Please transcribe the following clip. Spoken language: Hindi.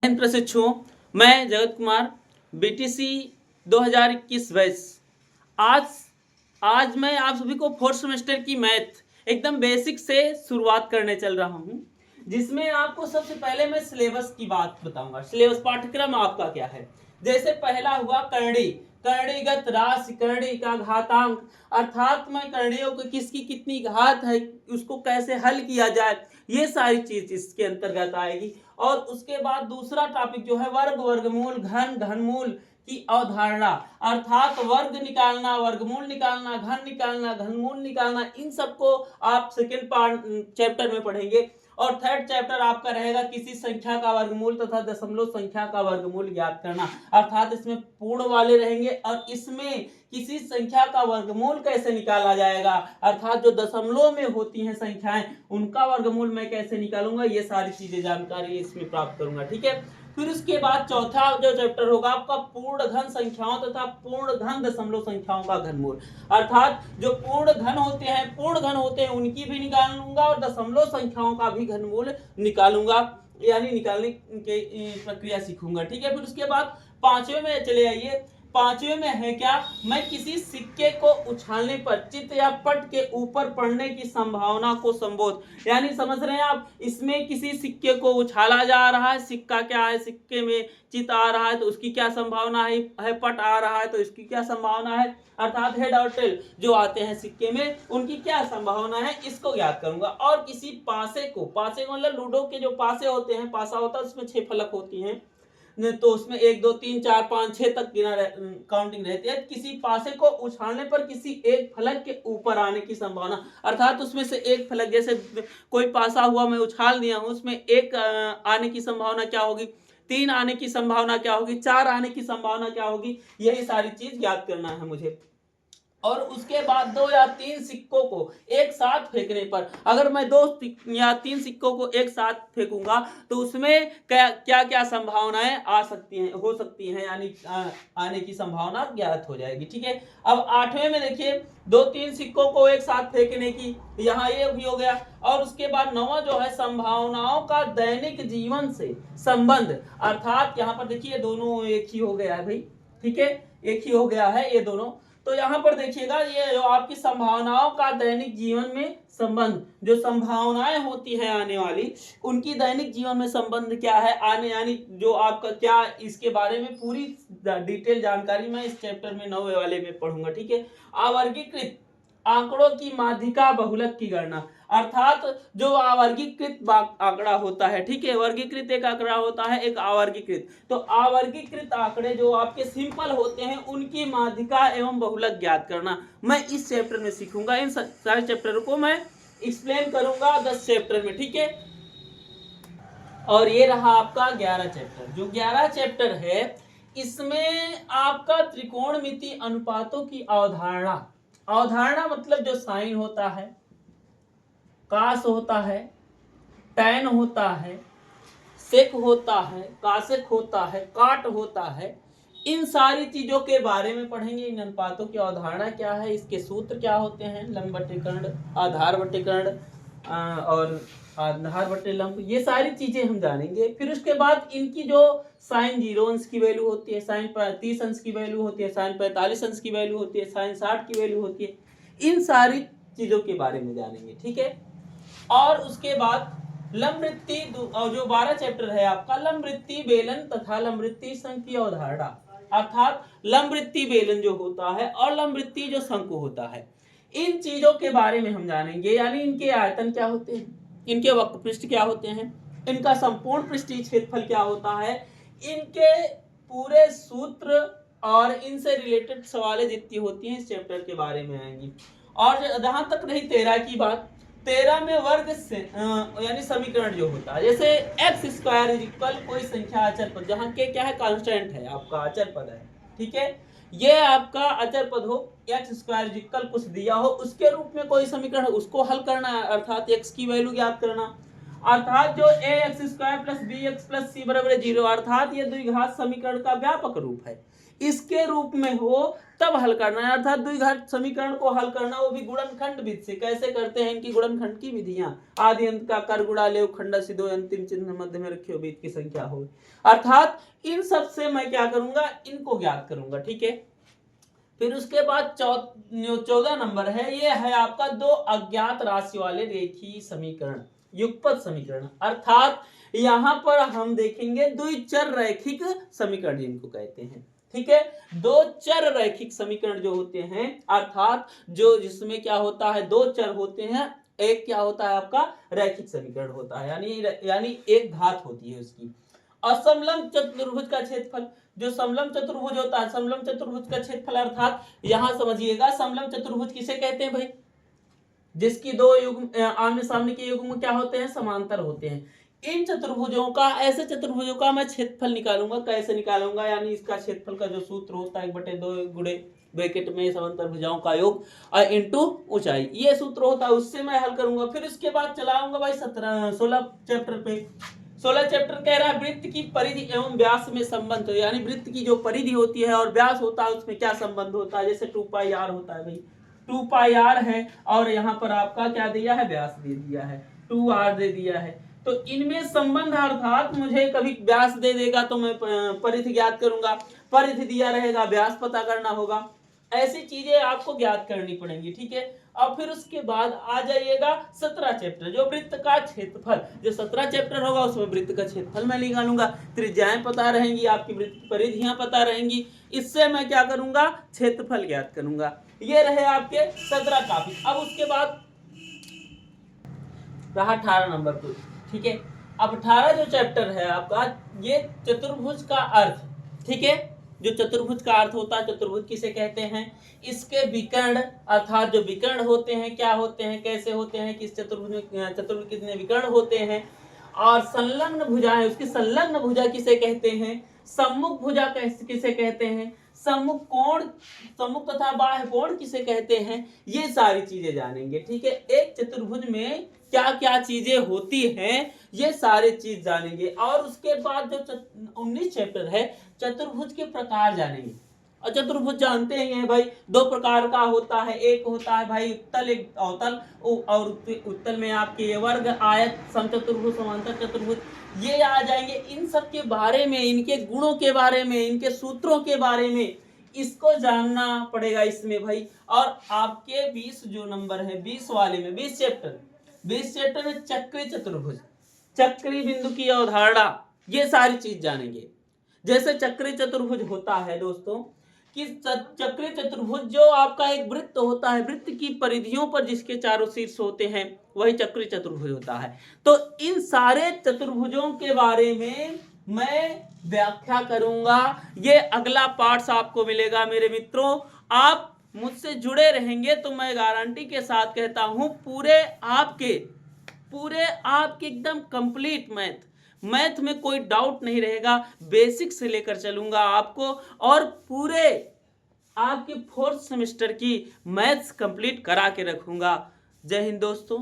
प्रशिक्षुओं, मैं जगत कुमार बीटीसी 2021 बैच। आज आज मैं आप सभी को फोर्थ सेमेस्टर की मैथ एकदम बेसिक से शुरुआत करने चल रहा हूं, जिसमें आपको सबसे पहले मैं सिलेबस की बात बताऊंगा। सिलेबस पाठ्यक्रम आपका क्या है। जैसे पहला हुआ करणी, करणीगत राशि, करणी का घातांक, अर्थात मैं करणियों को किसकी कितनी घात है उसको कैसे हल किया जाए, ये सारी चीज इसके अंतर्गत आएगी। और उसके बाद दूसरा टॉपिक जो है वर्ग, वर्गमूल, घन, घनमूल की अवधारणा, अर्थात वर्ग निकालना, वर्गमूल निकालना, घन निकालना, घनमूल निकालना, इन सबको आप सेकेंड पार्ट चैप्टर में पढ़ेंगे। और थर्ड चैप्टर आपका रहेगा किसी संख्या का वर्गमूल तथा दशमलव संख्या का वर्गमूल ज्ञात करना, अर्थात इसमें पूर्ण वाले रहेंगे। और इसमें किसी संख्या का वर्गमूल कैसे निकाला जाएगा, अर्थात जो दशमलव में होती हैं संख्याएं उनका वर्गमूल मैं कैसे निकालूंगा, ये सारी चीजें जानकारी इसमें प्राप्त करूंगा। ठीक है। फिर उसके बाद चौथा जो चैप्टर होगा आपका पूर्ण घन संख्याओं तथा पूर्ण घन दशमलव संख्याओं का घनमूल, अर्थात जो पूर्ण घन होते हैं उनकी भी निकालूंगा और दशमलव संख्याओं का भी घनमूल निकालूंगा, यानी निकालने की प्रक्रिया सीखूंगा। ठीक है। फिर उसके बाद पांचवें में चले आइए। पांचवें में है क्या, मैं किसी सिक्के को उछालने पर चित्त या पट के ऊपर पड़ने की संभावना को संबोध, यानी समझ रहे हैं आप, इसमें किसी सिक्के को उछाला जा रहा है, सिक्का क्या है, सिक्के में चित्त आ रहा है तो उसकी क्या संभावना है, पट आ रहा है तो इसकी क्या संभावना है, अर्थात हेड और टेल जो आते हैं सिक्के में उनकी क्या संभावना है, इसको ज्ञात करूंगा। और किसी पासे को मतलब लूडो के जो पासे होते हैं, पासा होता है उसमें 6 फलक होती हैं, तो उसमें 1 2 3 4 5 6 तक काउंटिंग रहती है। किसी पासे को उछालने पर किसी एक फलक के ऊपर आने की संभावना, अर्थात उसमें से एक फलक, जैसे कोई पासा हुआ मैं उछाल दिया हूं, उसमें एक आने की संभावना क्या होगी, 3 आने की संभावना क्या होगी, 4 आने की संभावना क्या होगी, यही सारी चीज ज्ञात करना है मुझे। और उसके बाद 2 या 3 सिक्कों को एक साथ फेंकने पर, अगर मैं 2 या 3 सिक्कों को एक साथ फेंकूंगा तो उसमें क्या क्या संभावनाएं आ सकती हैं, हो सकती हैं, यानी आने की संभावना ज्ञात हो जाएगी। ठीक है। अब 8वें में देखिए 2-3 सिक्कों को एक साथ फेंकने की, यहाँ ये भी हो गया। और उसके बाद 9वां जो है संभावनाओं का दैनिक जीवन से संबंध, अर्थात यहाँ पर देखिए दोनों एक ही हो गया है भाई। ठीक है, एक ही हो गया है ये दोनों। तो यहाँ पर देखिएगा ये जो आपकी संभावनाओं का दैनिक जीवन में संबंध, जो संभावनाएं होती है आने वाली, उनकी दैनिक जीवन में संबंध क्या है आने, यानी जो आपका क्या, इसके बारे में पूरी डिटेल जानकारी मैं इस चैप्टर में 9वें वाले में पढ़ूंगा। ठीक है। अवर्गीकृत आंकड़ों की माध्यिका बहुलक की गणना, अर्थात जो अवर्गीकृत आंकड़ा होता है, ठीक है, वर्गीकृत एक आंकड़ा होता है, एक अवर्गीकृत, तो अवर्गीकृत आंकड़े जो आपके सिंपल होते हैं उनकी माध्यिका एवं बहुलक ज्ञात करना मैं इस चैप्टर में सीखूंगा। इन सारे चैप्टर को मैं एक्सप्लेन करूंगा 10 चैप्टर में। ठीक है। और ये रहा आपका 11 चैप्टर। जो 11 चैप्टर है इसमें आपका त्रिकोणमिति अनुपातों की अवधारणा, अवधारणा मतलब जो साइन होता है, कास होता है, टैन होता है, सेक होता है, कासेक होता है, काट होता है, इन सारी चीजों के बारे में पढ़ेंगे। इन अनुपातों की अवधारणा क्या है, इसके सूत्र क्या होते हैं, लंब बटे कर्ण, आधार बटे कर्ण और आधार बटे लंब, ये सारी चीजें हम जानेंगे। फिर उसके बाद इनकी जो साइन 0 अंश की वैल्यू होती है, साइन 30 अंश की वैल्यू होती है, साइन 45 अंश की वैल्यू होती है, साइन 60 की वैल्यू होती है, इन सारी चीजों के बारे में जानेंगे। ठीक है। और उसके बाद लंबवृत्ति, और जो 12 चैप्टर है आपका लंबवृत्ति बेलन तथा लंबवृत्ति शंकु की अवधारणा, अर्थात लंबवृत्ति बेलन जो होता है और लंबवृत्ति जो शंकु होता है, इन चीजों के बारे में हम जानेंगे, यानी इनके आयतन क्या होते हैं, इनके वक्र पृष्ठ क्या होते हैं, इनका संपूर्ण पृष्ठीय क्षेत्रफल क्या होता है, इनके पूरे सूत्र और इनसे रिलेटेड सवालें जितनी होती हैं इस चैप्टर के बारे में आएंगी। और जहां तक रही 13 की बात, 13 में वर्ग से यानी समीकरण जो होता है, जैसे x² कोई संख्या अचर पद, जहां के क्या है, कांस्टेंट है, आपका अचर पद है। ठीक है। ये आपका अचर पद हो, x² कुछ दिया हो, उसके रूप में कोई समीकरण, उसको हल करना है, अर्थात x की वैल्यू ज्ञात करना। अर्थात जो ax² + bx + c = 0 अर्थात ये द्विघात समीकरण का व्यापक रूप है, इसके रूप में हो तब हल करना है। अर्थात द्विघात समीकरण को हल करना, वो भी गुणनखंड विधि से। कैसे करते हैं इनकी गुणनखंड की विधियां? आदि अंत का कर गुणा ले खंड सिद्धो, अंतिम चिन्ह मध्य में रखियो, बीच की संख्या हो। अर्थात इन सब से मैं क्या करूंगा, इनको ज्ञात करूंगा। ठीक है, फिर उसके बाद 14 नंबर है, ये है आपका दो अज्ञात राशि वाले रेखीय समीकरण, युगपत समीकरण। अर्थात यहां पर हम देखेंगे द्विचर रैखिक समीकरण जिनको कहते हैं। ठीक है, दो चर रैखिक समीकरण जो होते हैं, अर्थात जो जिसमें क्या होता है, दो चर होते हैं, एक क्या होता है आपका रैखिक समीकरण होता है, यानी एक घात होती है उसकी। असमलंब चतुर्भुज का क्षेत्रफल, जो समलंब चतुर्भुज होता है, समलंब चतुर्भुज का क्षेत्रफल, अर्थात यहां समझिएगा समलंब चतुर्भुज किसे कहते हैं भाई, जिसकी दो युग्म आमने सामने के युग्म क्या होते हैं, समांतर होते हैं। इन चतुर्भुजों का, ऐसे चतुर्भुजों का मैं क्षेत्रफल निकालूंगा। कैसे निकालूंगा, यानी इसका क्षेत्रफल का जो सूत्र होता है 1/2 गुणे ब्रैकेट में समांतर भुजाओं का योग इनटू ऊंचाई, ये सूत्र होता है, उससे मैं हल करूंगा। फिर उसके बाद चलाऊंगा भाई 16 चैप्टर पे। 16 चैप्टर कह रहा है वृत्त की परिधि एवं व्यास में संबंध, यानी वृत्त की जो परिधि होती है और व्यास होता है उसमें क्या संबंध होता है। जैसे 2πr होता है भाई, 2πr है और यहाँ पर आपका क्या दिया है, व्यास दे दिया है, 2r दे दिया है। तो इनमें संबंध, अर्थात मुझे कभी व्यास दे देगा तो मैं परिधि ज्ञात करूंगा, परिधि दिया रहेगा व्यास पता करना होगा, ऐसी चीजें आपको ज्ञात करनी पड़ेंगी। ठीक है, और फिर उसके बाद आ जाइएगा 17 चैप्टर, जो वृत्त का क्षेत्रफल, जो 17 चैप्टर होगा उसमें वृत्त का क्षेत्रफल मैं निकालूंगा, त्रिज्याएं पता रहेंगी, आपकी वृत्त परिधियां पता रहेंगी, इससे मैं क्या करूंगा, क्षेत्रफल ज्ञात करूंगा। ये रहे आपके 17 टॉपिक। अब उसके बाद रहा 18 नंबर को। ठीक है, अब 18 जो चैप्टर है आपका, ये चतुर्भुज का अर्थ। ठीक है, जो चतुर्भुज का अर्थ होता है, चतुर्भुज किसे कहते हैं, इसके विकर्ण, अर्थात जो विकर्ण होते हैं क्या होते हैं, कैसे होते हैं, किस चतुर्भुज में चतुर्भुज कितने विकर्ण होते हैं, और संलग्न भुजाएं, उसकी संलग्न भुजा किसे कहते हैं, सम्मुख भुजा किसे कहते हैं, सम्मुख कोण, सम्मुख तथा बाह्य कोण किसे कहते हैं, ये सारी चीजें जानेंगे। ठीक है, एक चतुर्भुज में क्या क्या चीजें होती हैं, ये सारे चीज जानेंगे। और उसके बाद जो 19 चैप्टर है, चतुर्भुज के प्रकार जानेंगे। और चतुर्भुज जानते ही हैं भाई, दो प्रकार का होता है, एक होता है भाई उत्तल, एक अवतल, और उत्तल में आपके ये वर्ग, आयत, समचतुर्भुज, समांतर चतुर्भुज, ये आ जाएंगे। इन सब के बारे में, इनके गुणों के बारे में, इनके सूत्रों के बारे में इसको जानना पड़ेगा इसमें भाई। और आपके 20 जो नंबर है, 20 वाले में 20 चैप्टर में चक्री चतुर्भुज, चक्री बिंदु की अवधारणा, ये सारी चीज जानेंगे। जैसे चक्री चतुर्भुज होता है दोस्तों, कि चक्री चतुर्भुज जो आपका एक वृत्त होता है, वृत्त की परिधियों पर जिसके चारों शीर्ष होते हैं, वही चक्री चतुर्भुज होता है। तो इन सारे चतुर्भुजों के बारे में मैं व्याख्या करूंगा। ये अगला पार्ट आपको मिलेगा मेरे मित्रों। आप मुझसे जुड़े रहेंगे तो मैं गारंटी के साथ कहता हूं पूरे आपके एकदम कंप्लीट मैथ में कोई डाउट नहीं रहेगा। बेसिक से लेकर चलूंगा आपको, और पूरे आपके 4th सेमेस्टर की मैथ्स कंप्लीट करा के रखूंगा। जय हिंद दोस्तों।